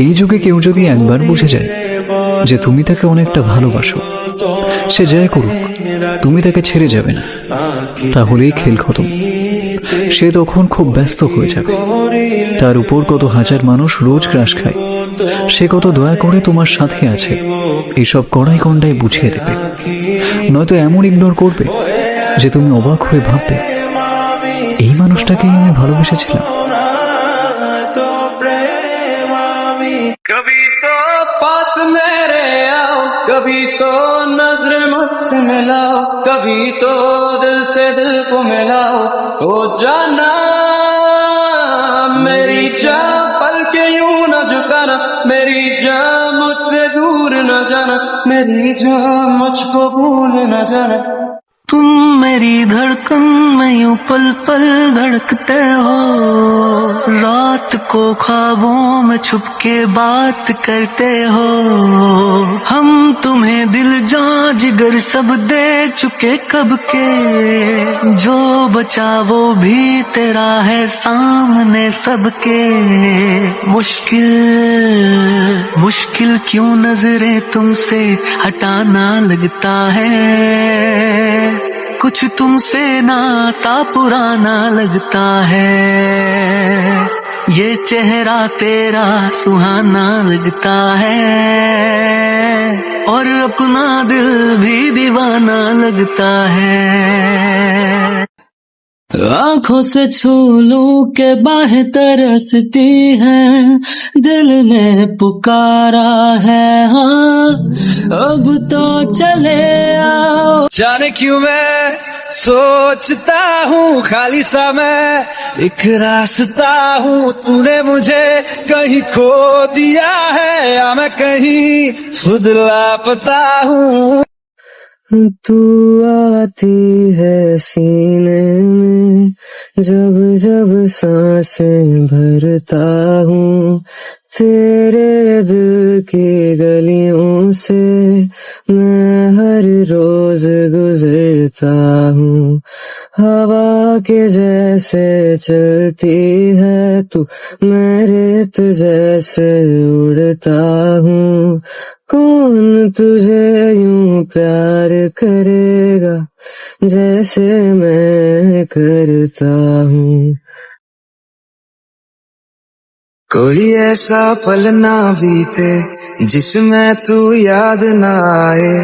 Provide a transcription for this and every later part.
এই যুগে কেউ যদি একবার বুঝে যায় যে তুমি তাকে অনেকটা ভালোবাসো, সে যাই করুক তুমি তাকে ছেড়ে যাবে না, তাহলেই খেল খতম। সে তখন খুব ব্যস্ত হয়ে যাবে। তার উপর কত হাজার মানুষ রোজ ক্রাশ খায়, সে কত দয়া করে তোমার সাথে আছে, এইসব কড়াই কন্ডায় বুঝিয়ে দেবে। নয়তো এমন ইগনোর করবে যে তুমি অবাক হয়ে ভাববে, এই মানুষটাকেই আমি ভালোবেসেছিলাম। कभी तो पास मेरे आओ, कभी तो नजर मुझसे मिलाओ, कभी तो दिल से दिल को मिलाओ। ओ जाना मेरी जान पल के यूं न झुकाना, मेरी जान मुझसे दूर न जाना, मेरी जान मुझको भूल न जाना। तुम मेरी धड़कन में यूं पल पल धड़कते हो, रात को ख्वाबों में छुप के बात करते हो। हम तुम्हें दिल जान जिगर सब दे चुके कब के, जो बचा वो भी तेरा है सामने सबके। मुश्किल मुश्किल क्यों नजरें तुमसे हटाना लगता है, कुछ तुमसे नाता पुराना लगता है। ये चेहरा तेरा सुहाना लगता है, और अपना दिल भी दीवाना लगता है। आंखों से छू लूं के बाहें तरसती हैं, दिल ने पुकारा है हाँ, अब तो चले आओ। जाने क्यों मैं सोचता हूँ खाली सा मैं एक रास्ता हूँ, तूने मुझे कहीं खो दिया है या मैं कहीं खुद लापता हूँ। तू आती है सीने में जब जब सांसें भरता हूँ, तेरे दिल की गलियों से मैं हर रोज गुजरता हूँ। हवा के जैसे चलती है तू, मैं रेत जैसे उड़ता हूँ। कौन तुझे यूं प्यार करेगा जैसे मैं करता हूँ। कोई ऐसा पल ना बीते जिसमें तू याद ना आए,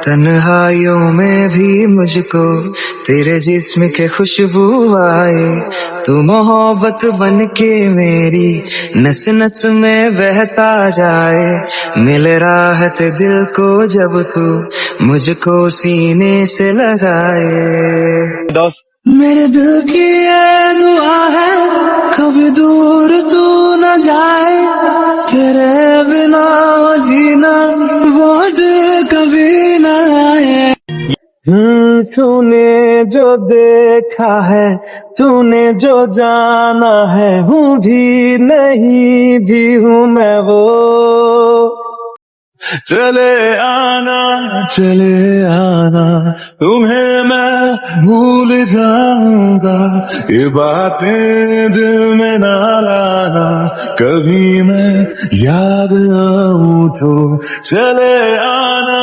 तन्हाइयों में भी मुझको तेरे जिस्म के खुशबू आए। तू मोहब्बत बन के मेरी नस नस में बहता जाए, मिल राहत दिल को जब तू मुझको सीने से लगाए। मेरे दिल की ये दुआ है कभी दूर तू न जाए, तेरे बिना जीना बहुत कभी न आए। तूने जो देखा है, तूने जो जाना है, हूँ भी नहीं भी हूँ मैं वो। चले आना तुम्हें मैं भूल जाऊंगा, ये बातें दिल में ना लाना, कभी मैं याद आऊं तो चले आना।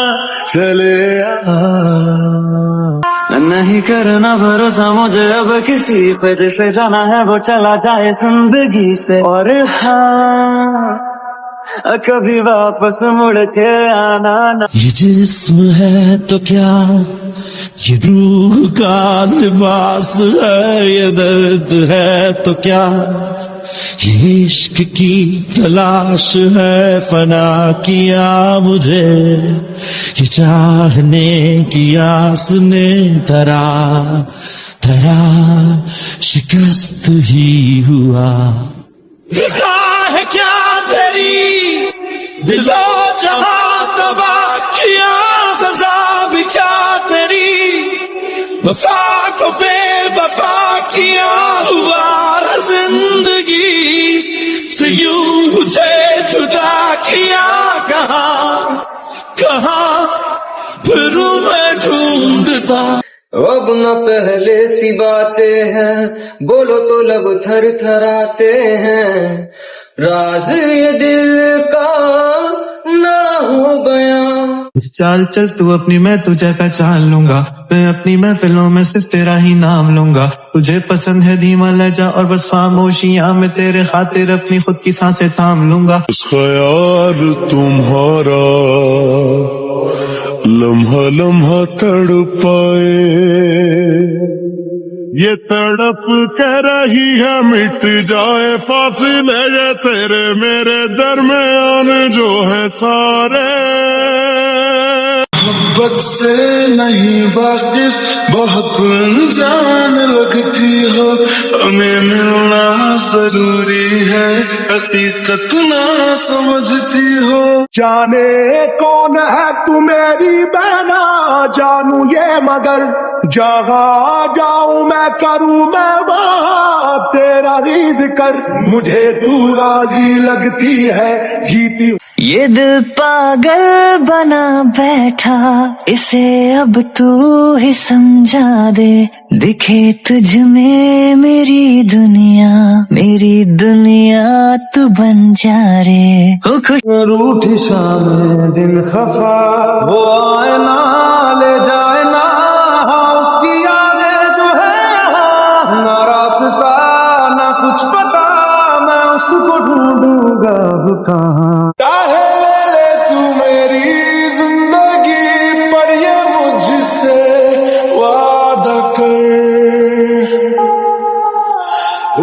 नहीं करना भरोसा मुझे अब किसी पे, जिसे जाना है वो चला जाए जिंदगी से। और हाँ कभी वापस मुड़ के आना ना। ये जिस्म है तो क्या, ये रूह का लिबास है, ये दर्द है तो क्या, ये इश्क की तलाश है। फना किया मुझे ये चाहने की आस ने, तरह शिकस्त ही हुआ। है क्या तेरी दिलो जहां तबाह किया, सजा भी क्या तेरी वफा को बेवफा किया। हुआ जिंदगी से यूं मुझे जुदा किया, कहाँ फिरूं मैं ढूंढता। अब न पहले सी बातें हैं, बोलो तो लब थर थराते हैं। राज ये दिल का ना हो गया। चाल चल तू अपनी, मैं तुझे पहचान लूंगा। मैं अपनी महफिलों में सिर्फ तेरा ही नाम लूंगा। तुझे पसंद है धीमा लहजा और बस खामोशियां, मैं तेरे खातिर अपनी खुद की सांसें थाम लूंगा। उस ख्याल तुम्हारा लम्हा लम्हा तड़पाए, ये तड़प कह रही है मिट जाए फासले ये तेरे मेरे दरमियान जो है सारे। मोहब्बत से नहीं वाकिफ बहुत अनजान लगती हो, हमें मिलना जरूरी है हकीकत ना समझती हो। जाने कौन है तू मेरी बहना, जानू ये मगर जहाँ जाऊं मैं करूं मैं वहाँ तेरा ही जिक्र। मुझे तू राजी लगती है जीती। ये दिल पागल बना बैठा, इसे अब तू ही समझा दे। दिखे तुझ में मेरी दुनिया तू बन जा रे। हो खुश रूठी शाम दिन खफा, वो आए ना ले जाए ना उसकी यादें जो है यहाँ। ना रास्ता ना कुछ पता, मैं उसको ढूंढूंगा कहाँ। चाहे ले तू मेरी जिंदगी पर ये मुझसे वादा कर,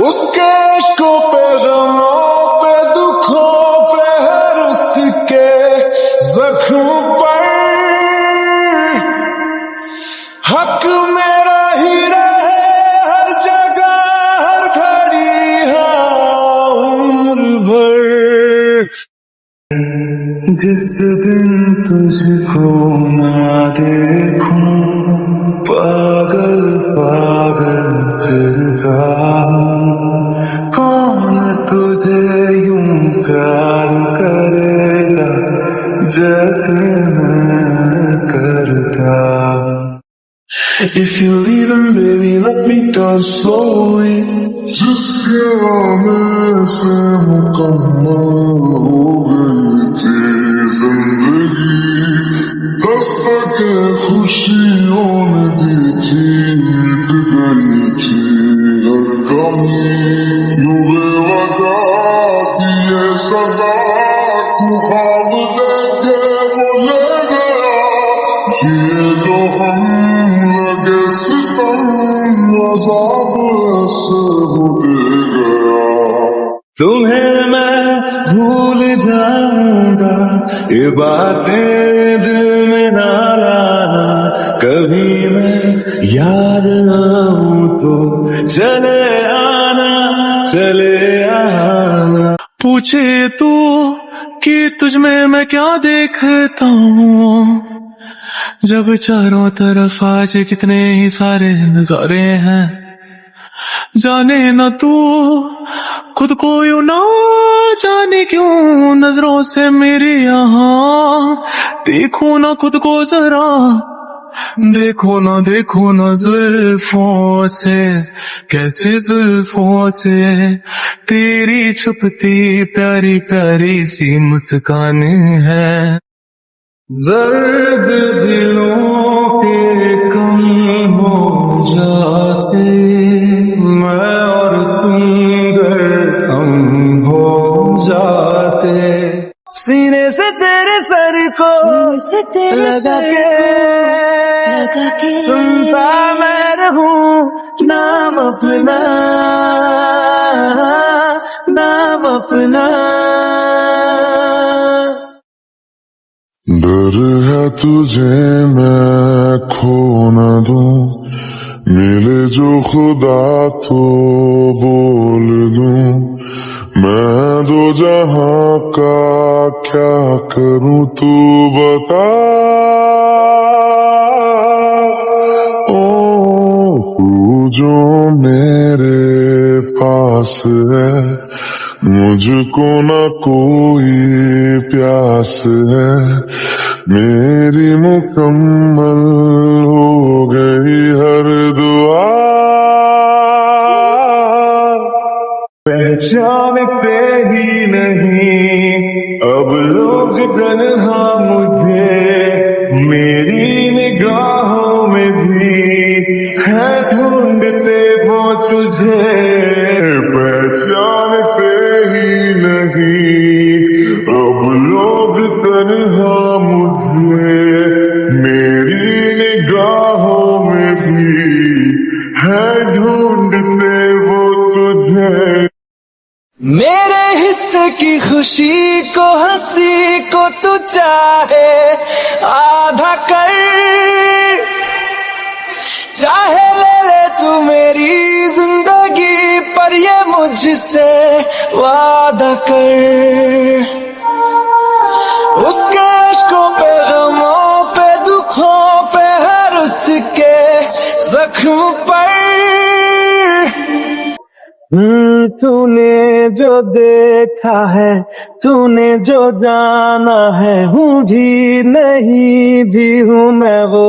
उसके इश्कों पे गमों पे दुखों पे हर उसके जख्म पर हक मेरा ही रहे हर जगह हर घड़ी हाँ उम्र भर। जिस दिन तुझको ना देखूं पागल पागल फिरता हूँ। कौन तुझे यूं प्यार करेगा जैसे मैं करता हूँ। If you leave him baby let me down slowly, जिसके आने से मुकम्मल हो गई थी जिंदगी, दस्तक खुशियों ने दी थी मिट गई थी हर कमी। यूं बेवजह दिए सजा तू ख्वाब देके वो ले गया, ये जो हम लगे सितम अज़ाब ऐसे हो दे गया। तुम्हें मैं भूल जाऊंगा, ये बातें दिल में ना लाना। कभी मैं याद आऊं तो चले आना। पूछे तू कि तुझ में मैं क्या देखता हूँ, जब चारों तरफ आज कितने ही सारे नजारे हैं। जाने न तू खुद को यूं ना जाने क्यों नजरों से मेरी यहाँ। देखो ना खुद को जरा, देखो ना जुल्फों से, कैसे जुल्फों से तेरी छुपती प्यारी प्यारी सी मुस्कान है। दर्द दिलों के कम हो जाते, मैं और तुम गम हो जाते। सीने से तेरे सर को लगा के सुनता मैं रहूं नाम अपना, नाम अपना। डर है तुझे मैं खो न दूं, मिले जो खुदा तो बोल दूं। मैं दो जहां का क्या करूं तू बता। ओ तू जो मेरे पास है, मुझको न कोई प्यास है। मेरी मुकम्मल हो गई हर दुआ। पहचानते ही अब लोग तन्हा मुझे मेरी निगाहों में भी है ढूंढते वो तुझे पहचानते ही नहीं। अब लोग तन्हा मुझे मेरी निगाहों में भी है ढूंढते वो तुझे। मेरे हिस्से की खुशी को हंसी को तू चाहे आधा कर, चाहे ले ले तू मेरी जिंदगी पर ये मुझसे वादा कर। उसके अश्कों पे गमों पे दुखों पे हर उसके जख्म पर तूने जो देखा है तूने जो जाना है हूँ भी नहीं भी हूँ मैं वो।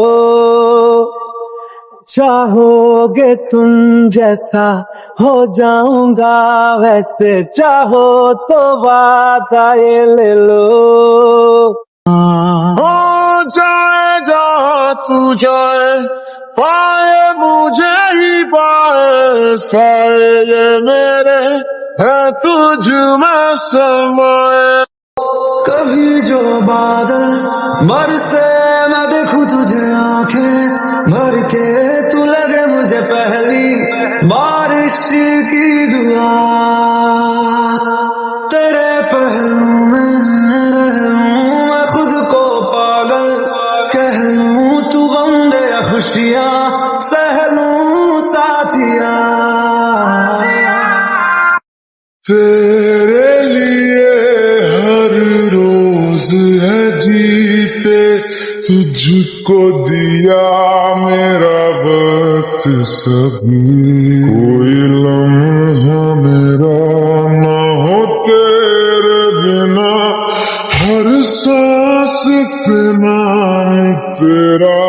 चाहोगे तुम जैसा हो जाऊंगा वैसे, चाहो तो वादा ये ले लो। हो जाए जा तू जाए पाए मुझे ही पाए, साए ये मेरे है तुझ में समाए। कभी जो बादल बरसे मैं देखूं तुझे आंखें भर के, तू लगे मुझे पहली बारिश की दुआ। तेरे पहलू में रहूं मैं खुद को पागल कह लूं, तू गम दे या खुशियां सह लूं साथिया। तेरे लिए हर रोज है जीते, तुझको दिया मेरा वक्त सभी। कोई लम्हा मेरा न हो तेरे बिना, हर सांस पे नाम तेरा।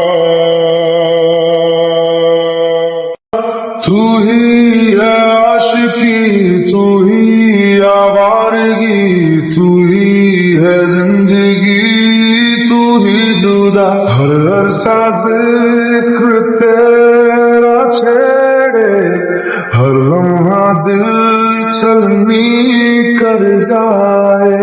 तू ही है आशिकी, तू ही आवारगी, तू ही है जिंदगी, तू ही जुदा। हर सांस जिक्र तेरा छेड़े, हर लम्हा दिल छलनी कर जाए।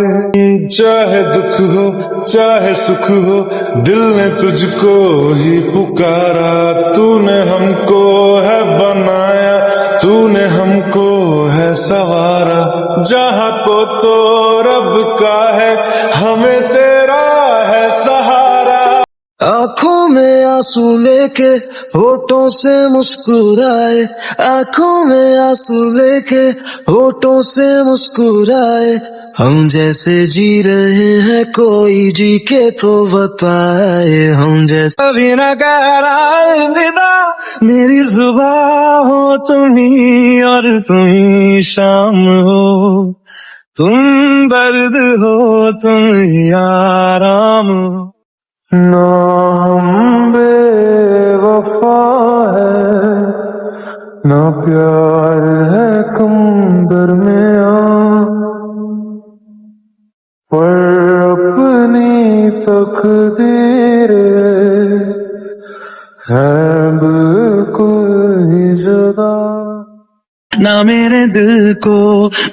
चाहे दुख हो चाहे सुख हो दिल ने तुझको ही पुकारा। तूने हमको है बनाया, तूने हमको है सवारा। जहाँ को तो रब का है, हमें तेरा है सहारा। आंखों में आंसू लेके होठों से मुस्कुराए, आंखों में आंसू लेके होठों से मुस्कुराए। हम जैसे जी रहे हैं कोई जी के तो बताए, हम जैसे कभी न कह रहा अलविदा। मेरी जुबां हो तुम्ही और तुम्ही शाम हो, तुम दर्द हो तुम ही आराम हो। ना हम बेवफा है ना प्यार है कम दरमियां, पर अपनी तकदीर है बिल्कुल ही जुदा। ना मेरे दिल को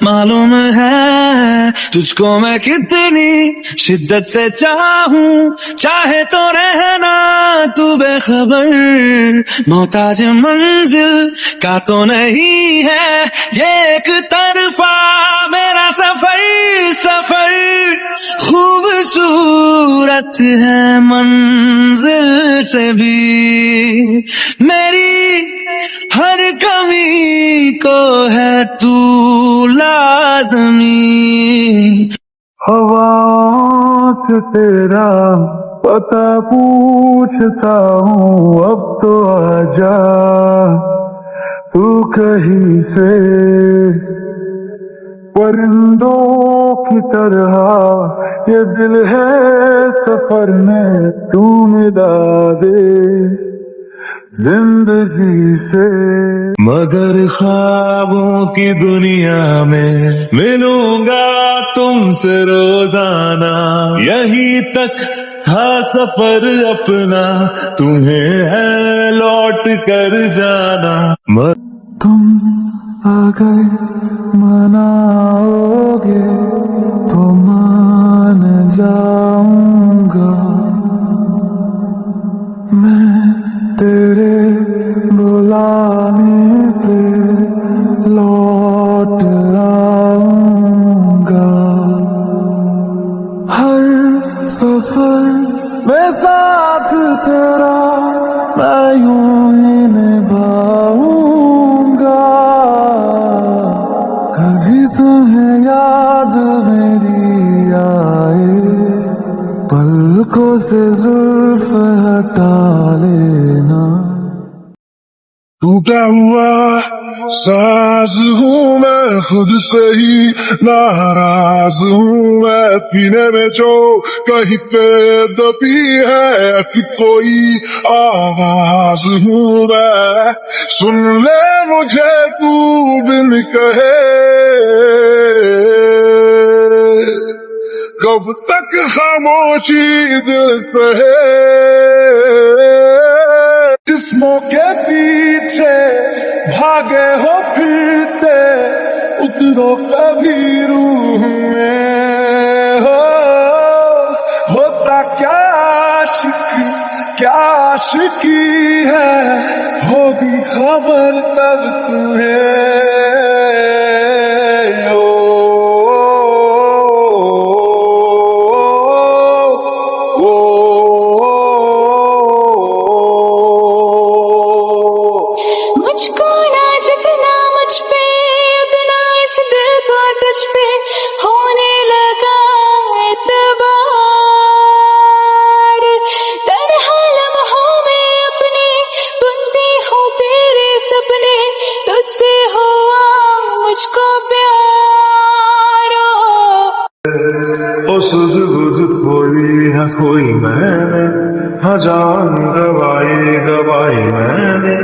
मालूम है तुझको मैं कितनी शिद्दत से चाहूं, चाहे तो रहना तू बेखबर। मोहताज मंजिल का तो नहीं है ये एक तरफा मेरा सफर। सफर खूबसूरत है मंजिल से भी, मेरी हर कमी को है तू लाज़मी। हवाओं से तेरा पता पूछता हूँ, अब तो आजा तू कहीं से। परिंदों की तरह ये दिल है सफर में, तू मिला दे जिंदगी से, मगर ख्वाबों की दुनिया में मिलूंगा तुमसे रोजाना। यहीं तक था सफर अपना, तुम्हें है लौट कर जाना। तुम अगर मनाओगे तो मान जाऊंगा, मैं तेरे बुलाने पे लौट आऊंगा। हर सफर में साथ तेरा मैं यूं ही निभाऊंगा। कभी तुम्हें याद मेरी आए, पलकों से जुल्फ हटा लेना। टूटा हुआ साज हूँ मैं खुद से ही, नाराज हूँ मैं सीने में जो कहीं पे दबी है, ऐसी कोई आवाज हूँ मैं। सुन ले मुझे तू बिन कहे, कब तक खामोशी दिल सहे। जिस्मों के पीछे भागे हो फिरते, उतरो कभी रूह में हो। होता क्या आशिकी है, होगी खबर तब तुम्हें। मुझको ना जितना मुझ पे उतना इस दिल को तुझ पे होने लगा एतबार। तन्हा लम्हों में अपने बुनती हूँ तेरे सपने, तुझसे हुआ मुझको प्यार। ओ सुध बुध खोई है कोई मैंने, हाँ जान गवाई मैंने,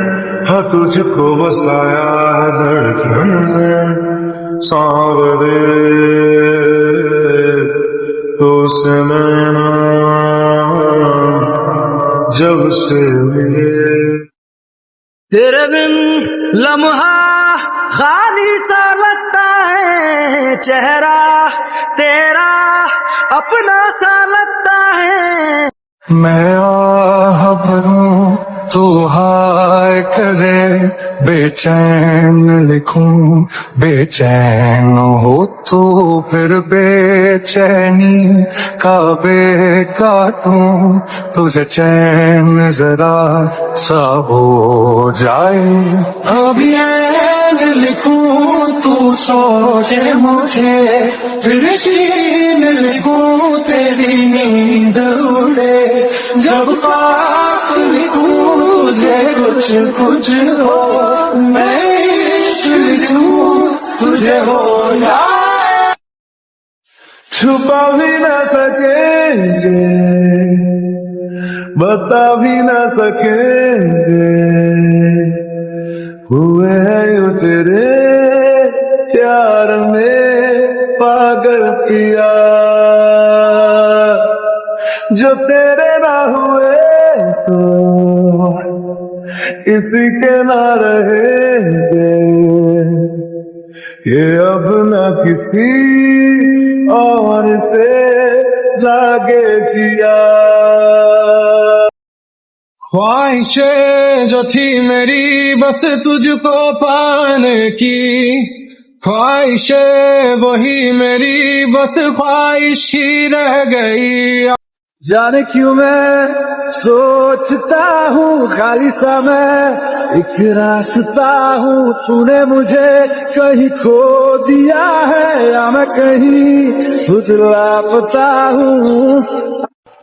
हाँ तुझको बसाया है धड़कन में। सांवरे तो से नैना जब से मिले, तेरे बिन लम्हा खाली सा लगता है, चेहरा तेरा अपना सा लगता है। मैं आह भरूं तो हाय करे, बेचैन लिखूं बेचैन हो तो फिर बेचैनी का बे काटूं, तुझे चैन जरा सा हो जाए। अभी ऐन लिखूं तू सोचे मुझे, फिर शीन लिखूं तेरी नींद उड़े। जब बात लिखूं तुझे कुछ कुछ हो, मैं इश्क लिखूं तुझे हो जाए। छुपा भी न सकेंगे, बता भी न सकेंगे, हुए हैं यूं तेरे प्यार में पागल किया। जो तेरे ना हुए तो किसी के ना रहेंगे, ये अब न किसी और से जागे जिया। ख्वाहिशें जो थी मेरी बस तुझको पाने की, ख्वाहिशें वही मेरी बस ख्वाहिश ही रह गई। जाने क्यों मैं सोचता हूँ खाली सा मैं एक रास्ता हूँ, तूने मुझे कहीं खो दिया है या मैं कहीं खुद लापता हूँ।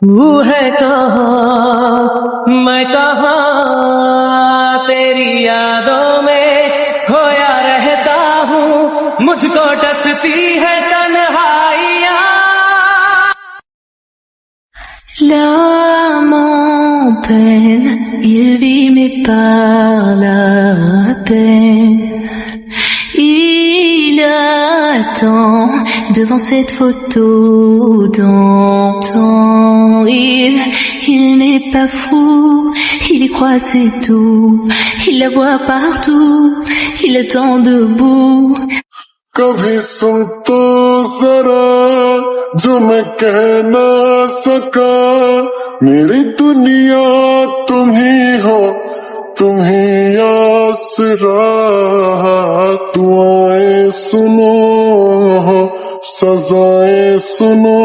तू है कहाँ मैं कहाँ, तेरी यादों में खोया रहता हूँ, मुझको डसती है तन्हाइयाँ। लम्हों peine, il vit mais pas la peine. Il attend devant cette photo d'antan. Il n'est pas fou, il y croit c'est tout. Il la voit partout, il attend debout. कभी सुन तो जरा जो मैं कह ना सका, मेरी दुनिया तुम ही हो, तुम ही आसरा। दुआएं सुनो, सजाएं सुनो,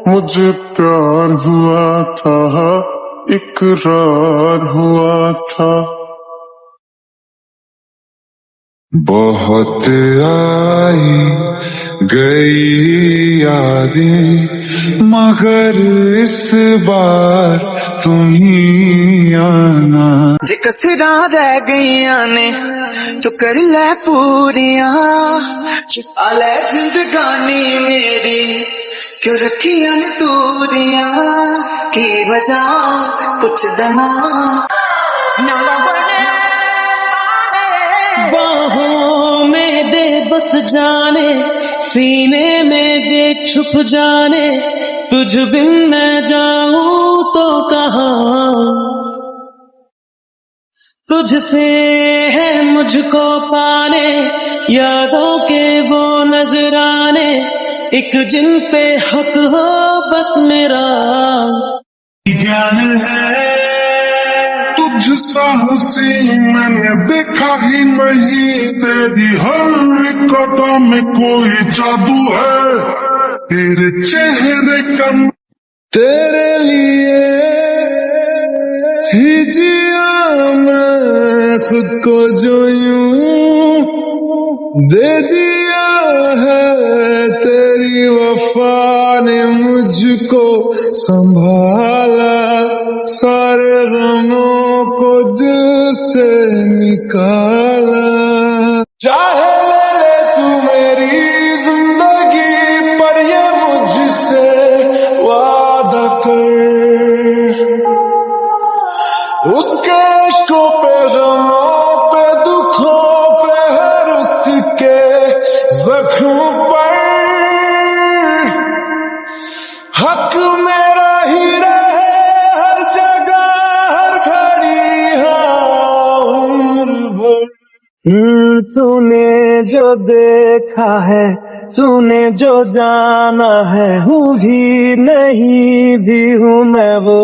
मुझे प्यार हुआ था, इकरार हुआ था। बहुत आई गई यादें, मगर इस बार तुम ही आना। जे कसरा रह गईया ने तो कर ले पूरियां, छुपा ले जिंदगानी मेरी, क्यों रखियां ने दूरियां, की वजह पुछ देना। बाहों में दे बस जाने, सीने में दे छुप जाने, तुझ बिन मैं जाऊं तो कहाँ। तुझसे है मुझको पाने, यादों के वो नजराने, एक जिन पे हक हो बस मेरा। जान है तुझसा हंसी मैंने देखा ही नहीं, तेरी हर एक अदा में कोई जादू है, तेरे चेहरे का तेरे लिए ही जिया मैं खुद को जो यूं दे दिया है, तेरी वफा ने मुझको संभाला, सारे गमों को दिल से निकाला। चाहे ले तू मेरी जिंदगी, पर ये मुझसे वादा कर, उसके इश्कों पे गमों पे दुखों पे हर उसके जख्म पर हक मेरा ही रहे, हर जगह हर घड़ी हाँ उम्र भर। तूने जो देखा है, तूने जो जाना है, हूँ भी नहीं भी हूँ मैं वो।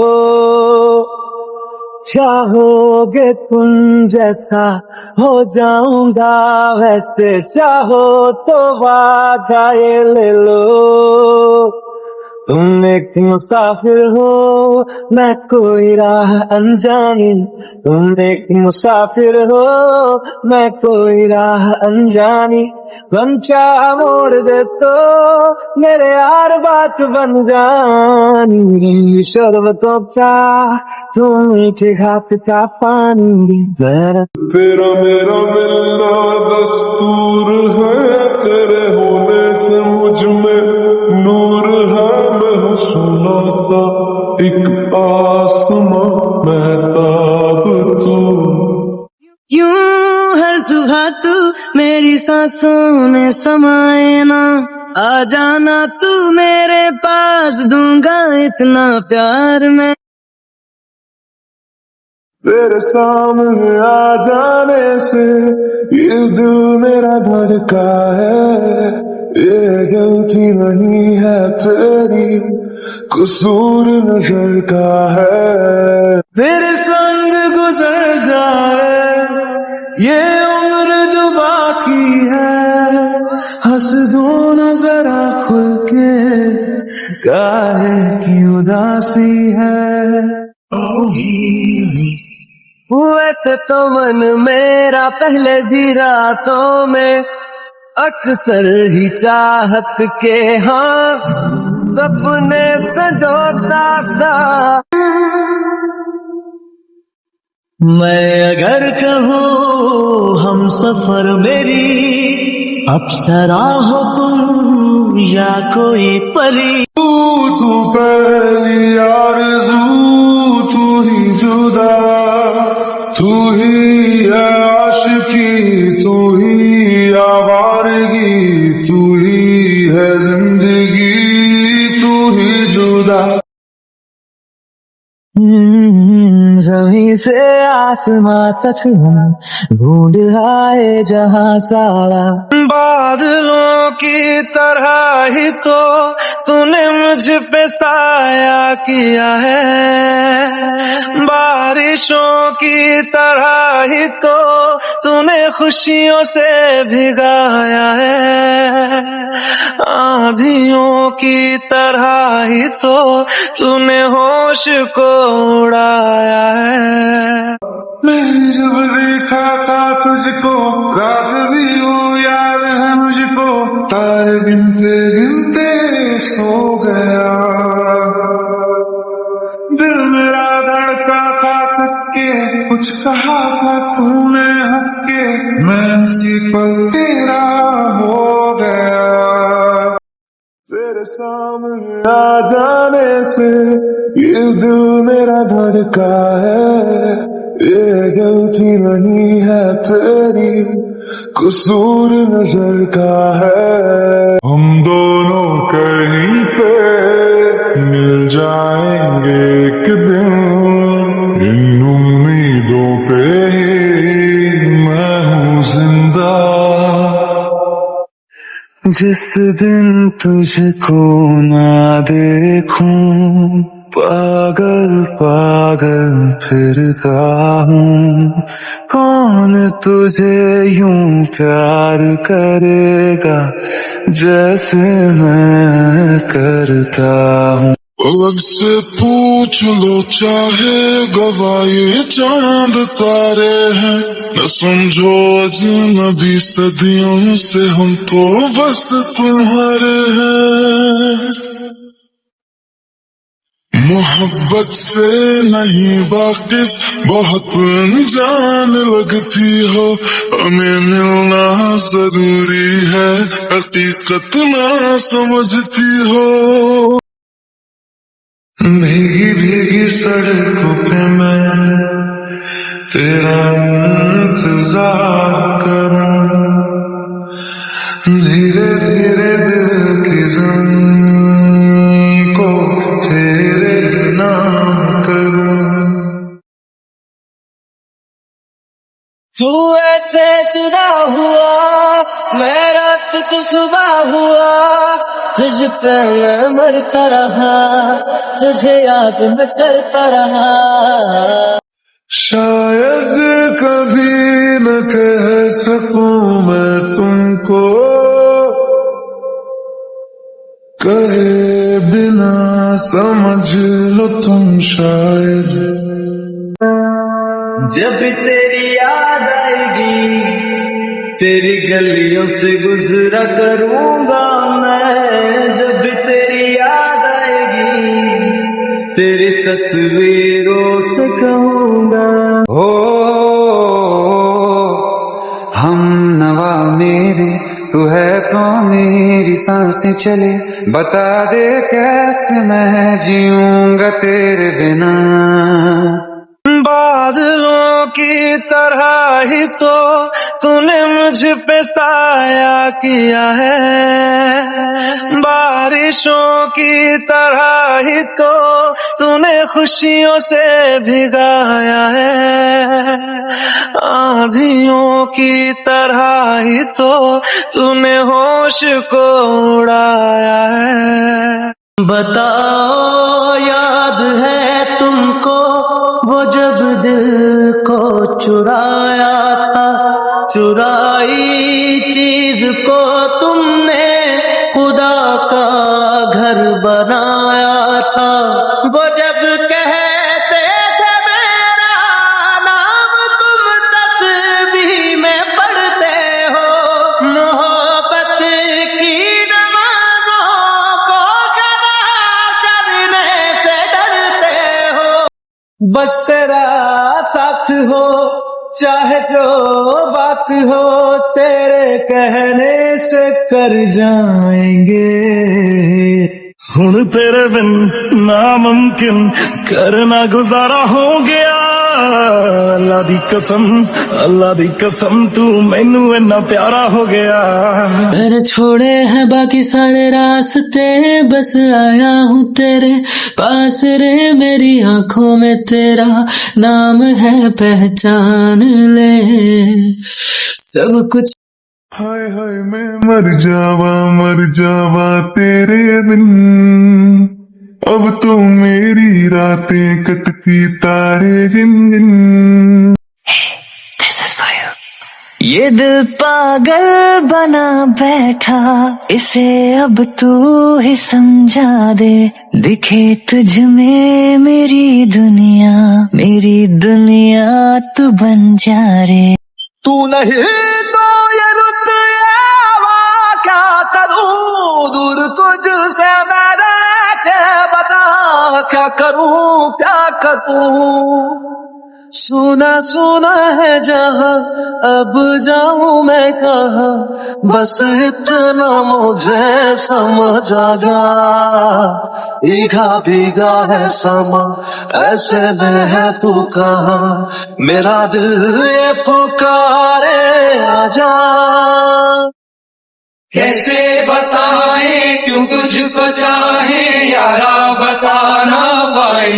चाहोगे तुम जैसा हो जाऊंगा वैसे, चाहो तो वादा ये ले लो। तुम एक मुसाफिर हो मैं कोई राह अनजानी, तुम एक मुसाफिर हो मैं कोई राह अनजानी। गम चाह मोड़ दे तो मेरे यार बात बन जानी, शरबतों का तुम मीठे हाथ का पानी। तेरा मेरा मिलना दस्तूर है, तेरे होने से मुझ में नूर है। मैं हूँ सुना सा एक आसमां, महताब तू। यूं हर सुबह तू मेरी सांसों में समाए ना, आ जाना तू मेरे पास, दूंगा इतना प्यार मैं। तेरे सामने आ जाने से ये दिल मेरा धड़का है, ये गलती नहीं है तेरी, कसूर नजर का है। तेरे संग गुजर जाए ये उम्र जो बाकी है, हंस दो नजरा खुल के, काहे की उदासी है। वैसे तो मन मेरा पहले भी रातों में अक्सर ही चाहत के हाँ सपने सजोता था। मैं अगर कहूँ हम सफर मेरी, अप्सरा हो तुम या कोई परी। तू पहली आरज़ू, तू ही यूं ही जुदा। जमीन से आसमां तक हम ढूंढ आए जहां सारा। बादलों की तरह ही तो तूने मुझ पे साया किया है, बारिशों की तरह ही तो तूने खुशियों से भिगाया है, आंधियों की तरह ही तो तूने होश को उड़ाया है। मैंने जब देखा था तुझको, रात भी वो याद है मुझको, तारे गिनते गिनते सो गया। दिल मेरा धड़का था किसके, कुछ कहा था तूने हंस के, मैं उसी पल तेरा हो गया। तेरे सामने आ जाने से ये दिल मेरा धड़का है, ये गलती नहीं है तेरी, कसूर नजर का है। हम दोनों कहीं पे मिल जाएंगे एक दिन, इन उम्मीदों पे ही मैं हूँ जिंदा। जिस दिन तुझको ना देखूं पागल पागल फिरता हूँ, कौन तुझे यूं प्यार करेगा जैसे मैं करता हूँ। अलग से पूछ लो चाहे गवाह ये चांद तारे हैं, न समझो अजनबी सदियों से हम तो बस तुम्हारे हैं। मोहब्बत से नहीं वाकिफ बहुत अनजान लगती हो, हमें मिलना जरूरी है हकीकत ना समझती हो। भीगी भीगी सड़कों पे मैं तेरा इंतजार करूं, धीरे धीरे दिल की ज़मीं को तेरे नाम करूं। तू ऐसे जुदा हुआ, मैं रात तो सुबह हुआ, तुझ पे मैं मरता रहा, तुझे याद में करता रहा। शायद कभी न कह सकूं मैं तुमको, कहे बिना समझ लो तुम शायद। जब तेरी याद आएगी, तेरी गलियों से गुजरा करूंगा मैं। जब तेरी याद आएगी, तेरी तस्वीरों से कहूंगा, हो हम नवा मेरे, तू है तो मेरी सांसें चले, बता दे कैसे मैं जीऊंगा तेरे बिना। बादलों की तरह ही तो तूने मुझ पे साया किया है, बारिशों की तरह ही तो तूने खुशियों से भिगाया है, आंधियों की तरह ही तो तूने होश को उड़ाया है। बताओ याद है तुमको वो जब दिल को चुराया था, चुराई चीज को तुमने खुदा का घर बनाया था। वो जब कहते थे मेरा नाम तुम तस्बीह में पढ़ते हो, मोहब्बत की नमाज़ों को कदा करने से डरते हो। बस तेरा साथ हो चाहे जो बात हो, तेरे कहने से कर जाएंगे। हुण तेरे बिन नामुमकिन करना गुजारा हो गया अल्लाह दी कसम तू मैनू इन्ना प्यारा हो गया। मैंने छोड़े हैं बाकी सारे रास्ते, बस आया हूँ तेरे पास रे। मेरी आंखों में तेरा नाम है, पहचान ले सब कुछ। हाय हाय मैं मर जावा तेरे बिन, अब तो मेरी रातें कटती तारे गिन गिन। ये दिल पागल बना बैठा, इसे अब तू ही समझा दे। दिखे तुझ में मेरी दुनिया तू बन जा रे। तू नहीं तो ये रुत ये हवा क्या करूं, दूर तुझसे मैं रह के बता क्या करूं। सुना सुना है जहां, अब जाऊं मैं कहां, बस इतना मुझे समझ आ जा। भीगा है समा, ऐसे में है तू कहां, मेरा दिल ये पुकारे आजा। कैसे बताएं क्यों तुझको चाहे यारा, बता ना पाए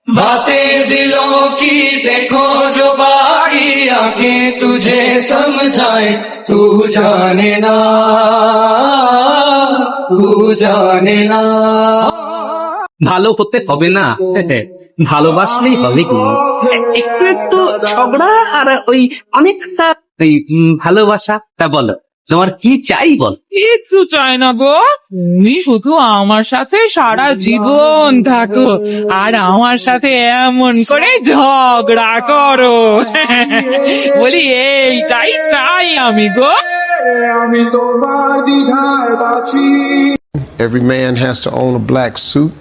बातें दिलों की, देखो जो बारी आंखें तुझे समझाए। तू जाने ना ভালো হতে হবে না, ভালোবাসলেই হবে কি। একটু একটু ঝগড়া আর ওই অনেকটা ওই ভালোবাসা। তা বলো তোমার কি চাই বল। কিছু চাই না গো, তুমি শুধু আমার সাথে সারা জীবন থাকো আর আমার সাথে এমন করে ঝগড়া করো। বলি এইটাই চাই আমি গো। Every man has to own a black suit.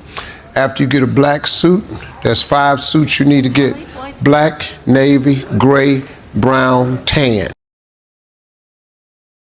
After you get a black suit, there's 5 suits you need to get: black, navy, gray, brown, tan.